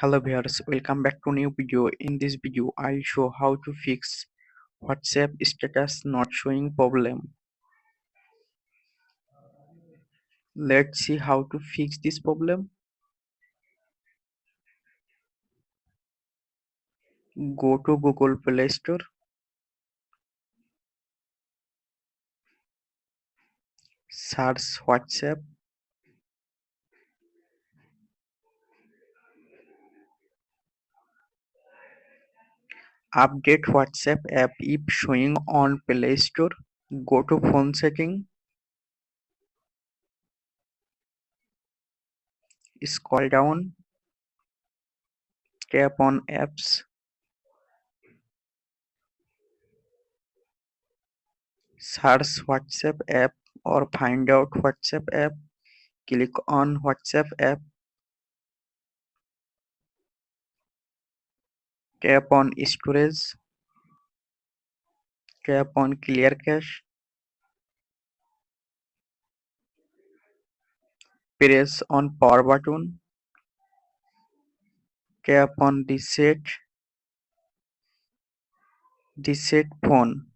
Hello viewers, welcome back to new video. In this video, I'll show how to fix WhatsApp status not showing problem. Let's see how to fix this problem. Go to Google Play Store, search WhatsApp, update WhatsApp app if showing on Play Store. Go to phone setting, scroll down, tap on apps, search WhatsApp app or find out WhatsApp app. Click on WhatsApp app, tap on storage, tap on clear cache, press on power button, tap on reset phone.